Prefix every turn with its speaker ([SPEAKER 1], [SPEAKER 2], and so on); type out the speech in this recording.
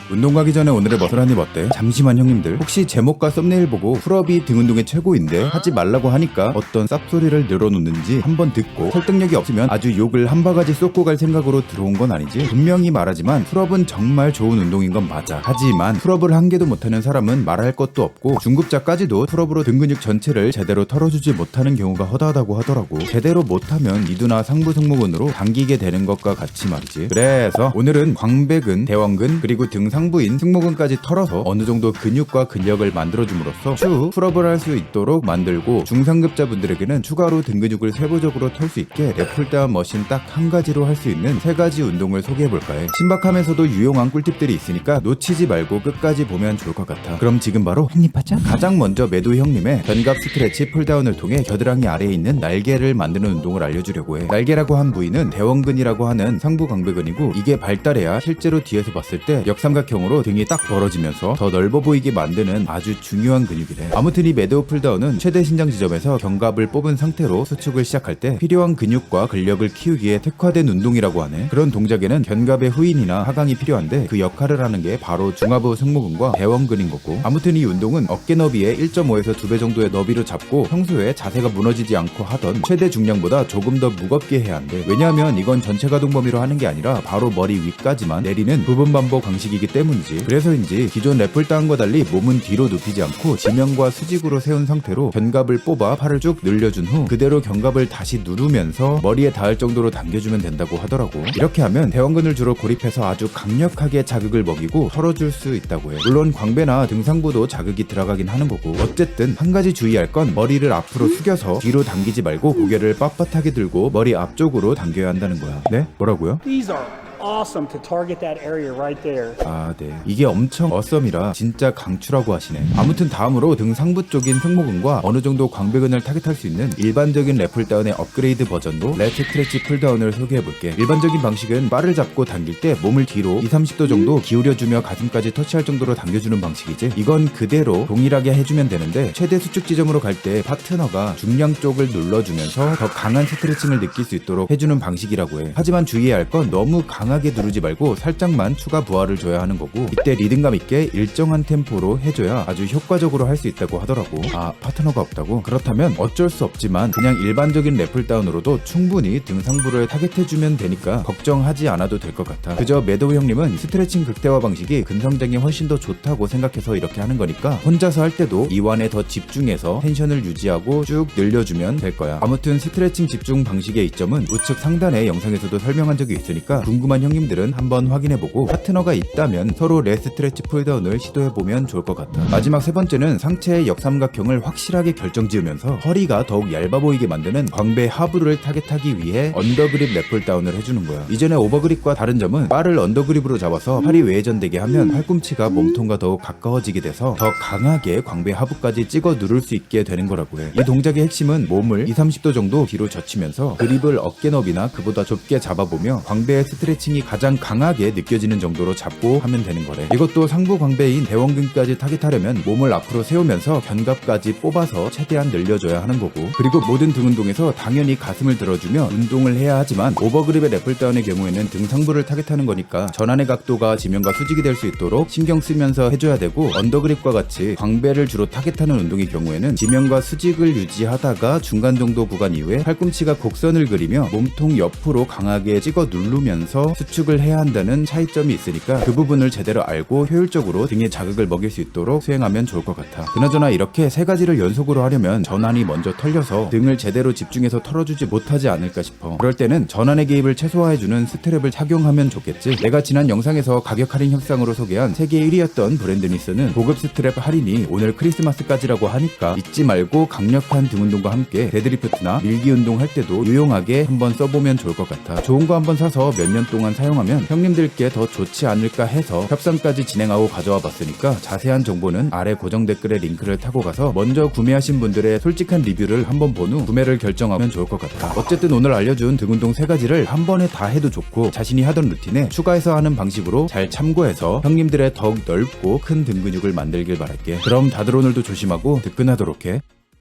[SPEAKER 1] 운동 가기 전에 오늘의 멋을 한입 어때? 잠시만 형님들, 혹시 제목과 썸네일 보고 풀업이 등 운동의 최고인데 하지 말라고 하니까 어떤 쌉소리를 늘어놓는지 한번 듣고 설득력이 없으면 아주 욕을 한 바가지 쏟고 갈 생각으로 들어온 건 아니지? 분명히 말하지만 풀업은 정말 좋은 운동인 건 맞아. 하지만 풀업을 한 개도 못하는 사람은 말할 것도 없고 중급자까지도 풀업으로 등 근육 전체를 제대로 털어주지 못하는 경우가 허다하다고 하더라고. 제대로 못하면 이두나 상부 승모근으로 당기게 되는 것과 같이 말이지. 그래서 오늘은 광배근, 대원근, 그리고 등 상부인 승모근까지 털어서 어느 정도 근육과 근력을 만들어줌으로써 추후 풀업을 할 수 있도록 만들고, 중상급자분들에게는 추가로 등 근육을 세부적으로 털 수 있게 랩풀다운 머신 딱 한 가지로 할 수 있는 세 가지 운동을 소개해볼까 해. 신박하면서도 유용한 꿀팁들이 있으니까 놓치지 말고 끝까지 보면 좋을 것 같아. 그럼 지금 바로 한입하자. 가장 먼저 매도 형님의 견갑 스트레치 풀다운을 통해 겨드랑이 아래에 있는 날개를 만드는 운동을 알려주려고 해. 날개라고 한 부위는 대원근이라고 하는 상부 광배근이고, 이게 발달해야 실제로 뒤에서 봤을 때 역삼각형으로 등이 딱 벌어지면서 더 넓어 보이게 만드는 아주 중요한 근육이래. 아무튼 이 매드오 풀다운은 최대 신장 지점에서 견갑을 뽑은 상태로 수축을 시작할 때 필요한 근육과 근력을 키우기에 특화된 운동이라고 하네. 그런 동작에는 견갑의 후인이나 하강이 필요한데 그 역할을 하는 게 바로 중하부 승모근과 대원근인 거고, 아무튼 이 운동은 어깨 너비의 1.5에서 2배 정도의 너비로 잡고 평소에 자세가 무너지지 않고 하던 최대 중량보다 조금 더 무겁게 해야 한대. 왜냐하면 이건 전체 가동 범위로 하는 게 아니라 바로 머리 위까지만 내리는 부분 반복 방식이기 때문이지. 그래서인지 기존 랩풀다운과 달리 몸은 뒤로 눕히지 않고 지면과 수직으로 세운 상태로 견갑을 뽑아 팔을 쭉 늘려준 후 그대로 견갑을 다시 누르면서 머리에 닿을 정도로 당겨주면 된다고 하더라고. 이렇게 하면 대원근을 주로 고립해서 아주 강력하게 자극을 먹이고 털어줄 수 있다고 해. 물론 광배나 등상부도 자극이 들어가긴 하는 거고, 어쨌든 한 가지 주의할 건 머리를 앞으로 숙여서 뒤로 당기지 말고 고개를 빳빳하게 들고 머리 앞쪽으로 당겨야 한다는 거야. 네? 뭐라고요?
[SPEAKER 2] These are awesome to target that area right there.
[SPEAKER 1] 아, 네. 이게 엄청 어썸이라 진짜 강추라고 하시네. 아무튼 다음으로 등 상부 쪽인 승모근과 어느 정도 광배근을 타겟할 수 있는 일반적인 랩풀다운의 업그레이드 버전로 렛 스트레치 풀다운을 소개해볼게. 일반적인 방식은 바를 잡고 당길 때 몸을 뒤로 20-30도 정도 기울여주며 가슴까지 터치할 정도로 당겨주는 방식이지. 이건 그대로 동일하게 해주면 되는데, 최대 수축 지점으로 갈 때 파트너가 중량 쪽을 눌러주면서 더 강한 스트레칭을 느낄 수 있도록 해주는 방식이라고 해. 하지만 주의해야 할 건 너무 강하게 누르지 말고 살짝만 추가 부하를 줘야 하는 거고, 이때 리듬감 있게 일정한 템포로 해줘야 아주 효과적으로 할 수 있다고 하더라고. 아, 파트너가 없다고? 그렇다면 어쩔 수 없지만 그냥 일반적인 랩풀다운으로도 충분히 등 상부를 타겟해주면 되니까 걱정하지 않아도 될 것 같아. 그저 매도우 형님은 스트레칭 극대화 방식이 근성장에 훨씬 더 좋다고 생각해서 이렇게 하는 거니까 혼자서 할 때도 이완에 더 집중해서 텐션을 유지하고 쭉 늘려주면 될 거야. 아무튼 스트레칭 집중 방식의 이점은 우측 상단의 영상에서도 설명한 적이 있으니까 궁금한 형님들은 한번 확인해보고, 파트너가 있다면 서로 레 스트레치 풀다운을 시도해보면 좋을 것 같아. 마지막 세 번째는 상체의 역삼각형을 확실하게 결정지으면서 허리가 더욱 얇아 보이게 만드는 광배 하부를 타겟하기 위해 언더그립 랩풀다운을 해주는 거야. 이전에 오버그립과 다른 점은 바를 언더그립으로 잡아서 팔이 외전되게 하면 팔꿈치가 몸통과 더욱 가까워지게 돼서 더 강하게 광배 하부까지 찍어 누를 수 있게 되는 거라고 해. 이 동작의 핵심은 몸을 20-30도 정도 뒤로 젖히면서 그립을 어깨 너비나 그보다 좁게 잡아보며 광배의 스트레칭이 가장 강하게 느껴지는 정도로 잡고 하면 되는 거래. 이것도 상부 광배인 대원근까지 타깃하려면 몸을 앞으로 세우면서 견갑까지 뽑아서 최대한 늘려줘야 하는 거고, 그리고 모든 등 운동에서 당연히 가슴을 들어주며 운동을 해야 하지만 오버그립의 랩풀다운의 경우에는 등 상부를 타깃하는 거니까 전환의 각도가 지면과 수직이 될 수 있도록 신경 쓰면서 해줘야 되고, 언더그립과 같이 광배를 주로 타깃하는 운동의 경우에는 지면과 수직을 유지하다가 중간 정도 구간 이후에 팔꿈치가 곡선을 그리며 몸통 옆으로 강하게 찍어 누르면서 수축을 해야 한다는 차이점이 있으니까 그 부분을 제대로 알고 효율적으로 등에 자극을 먹일 수 있도록 수행하면 좋을 것 같아. 그나저나 이렇게 세 가지를 연속으로 하려면 전환이 먼저 털려서 등을 제대로 집중해서 털어주지 못하지 않을까 싶어. 그럴 때는 전환의 개입을 최소화해주는 스트랩을 착용하면 좋겠지. 내가 지난 영상에서 가격 할인 협상으로 소개한 세계 1위였던 브랜드니스는 고급 스트랩 할인이 오늘 크리스마스까지라고 하니까 잊지 말고 강력한 등 운동과 함께 데드리프트나 밀기 운동 할 때도 유용하게 한번 써보면 좋을 것 같아. 좋은 거 한번 사서 몇 년 동안 사용하면 형님들께 더 좋지 않을까 해서 협상까지 진행하고 가져와 봤으니까 자세한 정보는 아래 고정 댓글에 링크를 타고 가서 먼저 구매하신 분들의 솔직한 리뷰를 한번 본 후 구매를 결정하면 좋을 것 같아. 어쨌든 오늘 알려준 등 운동 세 가지를 한 번에 다 해도 좋고, 자신이 하던 루틴에 추가해서 하는 방식으로 잘 참고해서 형님들의 더욱 넓고 큰 등 근육을 만들길 바랄게. 그럼 다들 오늘도 조심하고 득근하도록 해.